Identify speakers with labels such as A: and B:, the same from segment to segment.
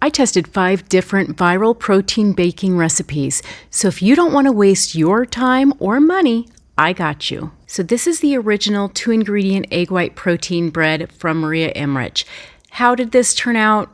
A: I tested 5 different viral protein baking recipes. So if you don't want to waste your time or money, I got you. So this is the original 2-ingredient egg white protein bread from Maria Emmerich. How did this turn out?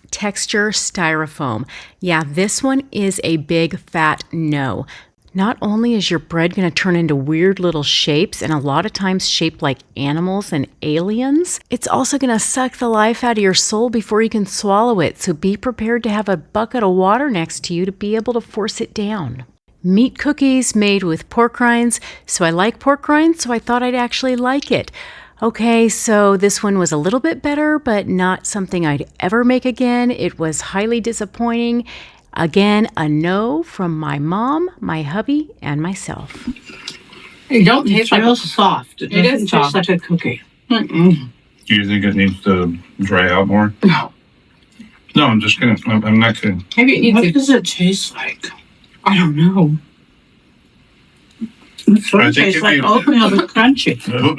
A: Texture styrofoam. Yeah, this one is a big fat no. Not only is your bread going to turn into weird little shapes, and a lot of times shaped like animals and aliens, it's also going to suck the life out of your soul before you can swallow it. So be prepared to have a bucket of water next to you to be able to force it down. Meat cookies made with pork rinds. So I like pork rinds, so I thought I'd actually like it. Okay, so this one was a little bit better, but not something I'd ever make again. It was highly disappointing. Again, a no from my mom, my hubby, and myself.
B: It don't taste
C: real soft. It doesn't taste
B: soft.
C: like a cookie.
B: Mm-mm.
D: Do you think it needs to dry out more?
B: No.
D: No, I'm just kidding. I'm not kidding.
B: Maybe it needs
C: What
B: to.
C: does it taste like?
B: I don't know.
C: It sort
D: I
C: of
D: think
C: tastes
D: if
C: like
D: you-
C: oatmeal but crunchy.
D: Oh,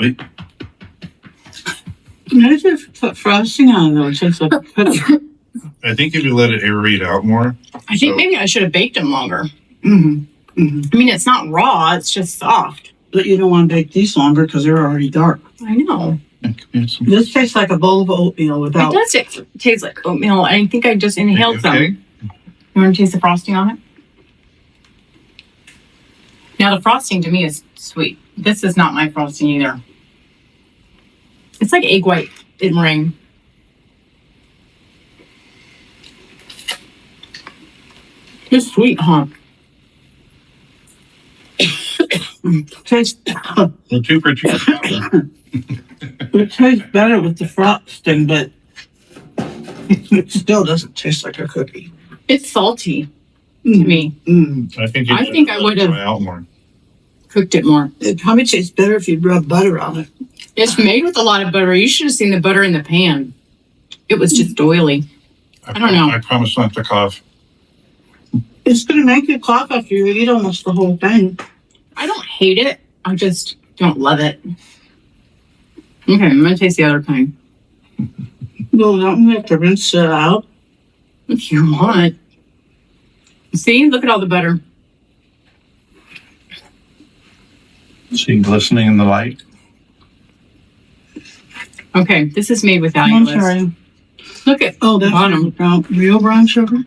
C: Maybe if you put frosting on though, it tastes like a cookie.
D: I think if you let it aerate out more.
B: I think maybe I should have baked them longer.
C: Mm-hmm. Mm-hmm.
B: I mean, it's not raw; it's just soft.
C: But you don't want to bake these longer because they're already dark.
B: I know.
C: This tastes like a bowl of oatmeal without.
B: It does taste like oatmeal. I think I just inhaled some.
D: Okay.
B: You want to taste the frosting on it? Now the frosting to me is sweet. This is not my frosting either. It's like egg white in meringue. It's sweet, huh?
C: Tastes.
D: Well, 2 for 2.
C: It tastes better with the frosting, but it still doesn't taste like a cookie.
B: It's salty to me.
C: Mm.
D: I think
B: I would have
D: dry out more.
B: cooked it more.
C: It probably tastes better if you rub butter on it.
B: It's made with a lot of butter. You should have seen the butter in the pan. It was just oily. I don't know.
D: I promise not to cough.
C: It's going to make you cough after you eat almost the whole thing.
B: I don't hate it. I just don't love it. Okay, I'm going to taste the other kind.
C: Well, don't we have to rinse it out?
B: If you want. See? Look at all the butter.
D: See glistening in the light.
B: Okay, this is made without
C: I'm
B: you.
C: sorry.
B: Look at
C: Oh, that's
B: bottom.
C: real brown sugar?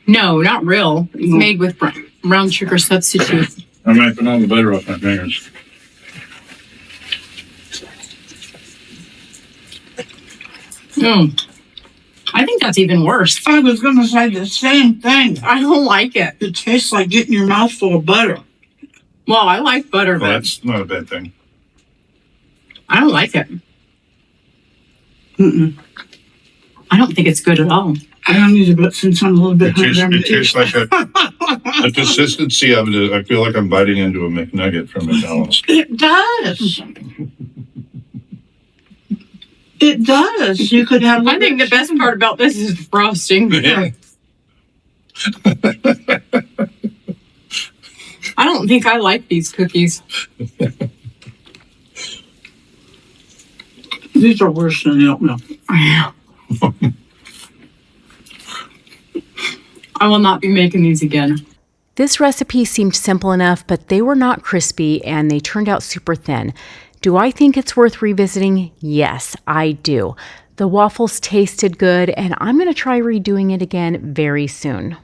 B: No, not real. It's made with brown sugar substitute.
D: I'm wiping all the butter off my fingers.
B: I think that's even worse.
C: I was going to say the same thing.
B: I don't like it.
C: It tastes like getting your mouth full of butter.
B: Well, I like butter,
D: Well,
B: but
D: that's not a bad thing.
B: I don't like it.
C: Mm-mm.
B: I don't think it's good at all.
C: I don't need it, but since I'm a little bit hungry,
D: It tastes like the consistency of it. I feel like I'm biting into a McNugget from McDonald's.
C: It does. It does. You could have.
B: I think the best part about this is the frosting.
D: Yeah.
B: I don't think I like these cookies.
C: These are worse than the oatmeal.
B: I will not be making these again.
A: This recipe seemed simple enough, but they were not crispy and they turned out super thin. Do I think it's worth revisiting? Yes, I do. The waffles tasted good, and I'm going to try redoing it again very soon.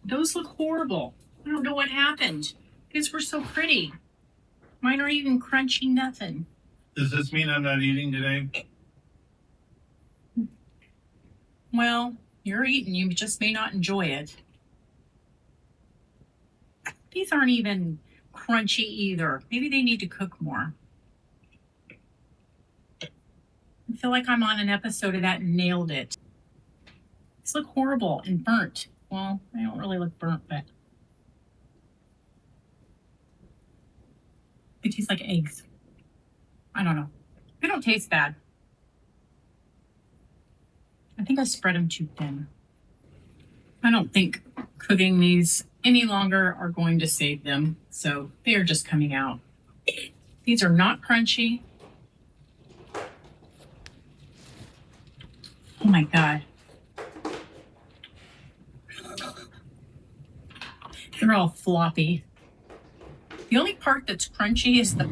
B: Those look horrible. I don't know what happened. These were so pretty. Mine are even crunchy nothing.
D: Does this mean I'm not eating today?
B: Well, you're eating. You just may not enjoy it. These aren't even crunchy either. Maybe they need to cook more. I feel like I'm on an episode of that and nailed it. These look horrible and burnt. Well, they don't really look burnt, but they taste like eggs. I don't know. They don't taste bad. I think I spread them too thin. I don't think cooking these any longer are going to save them, so they are just coming out. These are not crunchy. Oh my God. They're all floppy. The only part that's crunchy is the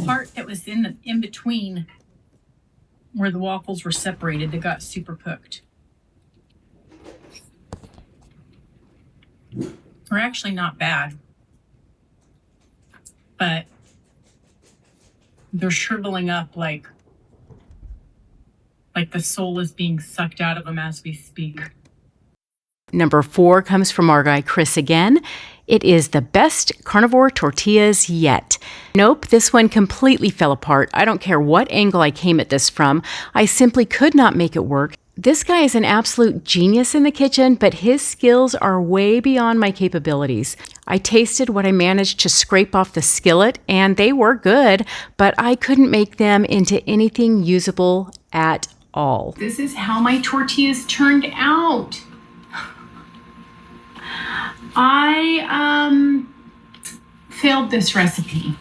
B: part that was in between where the waffles were separated that got super cooked. They're actually not bad, but they're shriveling up like the soul is being sucked out of them as we speak.
A: Number 4 comes from our guy Chris again. It is the best carnivore tortillas yet. Nope, this one completely fell apart. I don't care what angle I came at this from. I simply could not make it work. This guy is an absolute genius in the kitchen, but his skills are way beyond my capabilities. I tasted what I managed to scrape off the skillet, and they were good, but I couldn't make them into anything usable at all. This is how my tortillas turned out. I failed this recipe.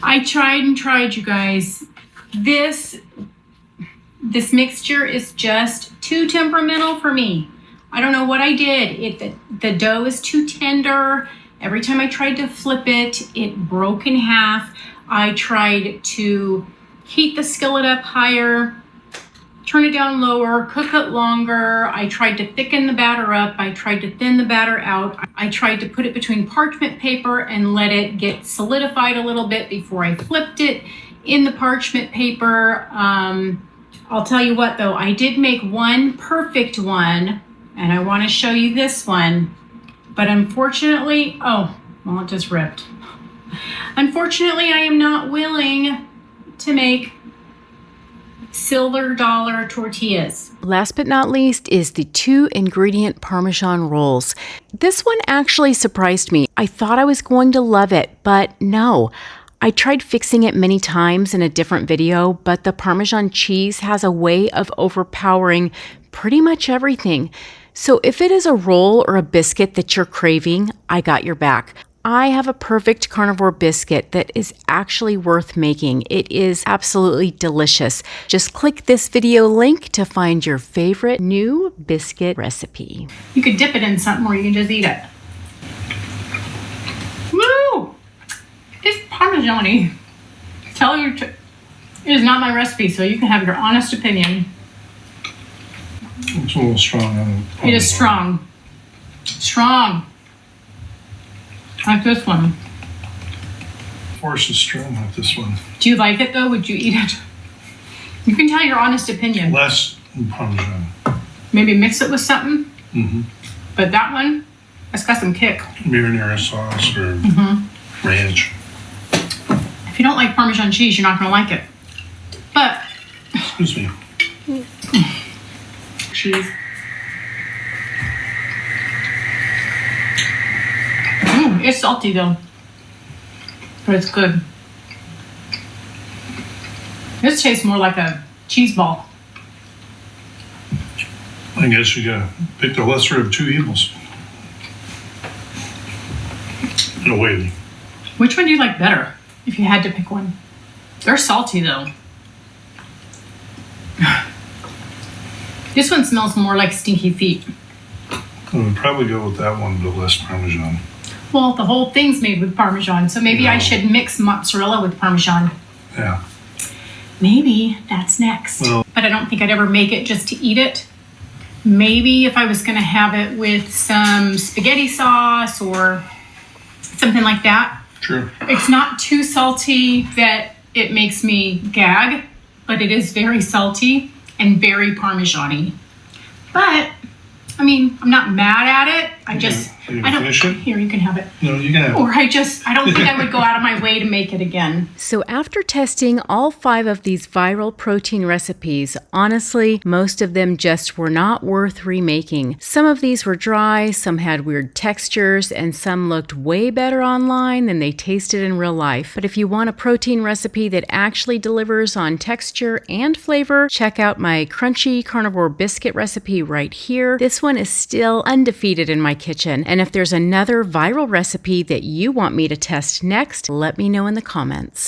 A: I tried and tried, you guys. This mixture is just too temperamental for me. I don't know what I did. The dough is too tender. Every time I tried to flip it, it broke in half. I tried to heat the skillet up higher, turn it down lower, cook it longer. I tried to thicken the batter up. I tried to thin the batter out. I tried to put it between parchment paper and let it get solidified a little bit before I flipped it in the parchment paper. I'll tell you what though, I did make one perfect one, and I want to show you this one, but unfortunately, it just ripped. Unfortunately, I am not willing to make silver dollar tortillas. Last but not least is the 2-ingredient Parmesan rolls. This one actually surprised me. I thought I was going to love it, but no. I tried fixing it many times in a different video, but the Parmesan cheese has a way of overpowering pretty much everything. So if it is a roll or a biscuit that you're craving, I got your back. I have a perfect carnivore biscuit that is actually worth making. It is absolutely delicious. Just click this video link to find your favorite new biscuit recipe.
B: You could dip it in something or you can just eat it. Woo! It's Parmesan-y. It is not my recipe, so you can have your honest opinion.
E: It's a little strong.
B: It is strong. Strong. Like this one.
E: Force is strong like this one.
B: Do you like it though? Would you eat it? You can tell your honest opinion.
E: Less Parmesan.
B: Maybe mix it with something.
E: Mm-hmm.
B: But that one, it's got some kick.
E: Marinara sauce or ranch.
B: If you don't like Parmesan cheese, you're not going to like it. But.
E: Excuse me.
B: Cheese. It's salty though, but it's good. This tastes more like a cheese ball.
E: I guess you gotta pick the lesser of two evils. In a way.
B: Which one do you like better, if you had to pick one? They're salty though. This one smells more like stinky feet.
E: I would probably go with that one, but less Parmesan.
B: Well, the whole thing's made with Parmesan, so maybe I should mix mozzarella with Parmesan.
E: Yeah.
B: Maybe that's next.
E: Well,
B: but I don't think I'd ever make it just to eat it. Maybe if I was going to have it with some spaghetti sauce or something like that.
E: Sure.
B: It's not too salty that it makes me gag, but it is very salty and very Parmesan-y. But, I mean, I'm not mad at it. I don't
E: finish it?
B: Here, you can have it.
E: No, you can have it.
B: Or I don't think I would go out of my way to make it again.
A: So after testing all 5 of these viral protein recipes, honestly, most of them just were not worth remaking. Some of these were dry, some had weird textures, and some looked way better online than they tasted in real life. But if you want a protein recipe that actually delivers on texture and flavor, check out my crunchy carnivore biscuit recipe right here. This one is still undefeated in my kitchen, and if there's another viral recipe that you want me to test next, let me know in the comments.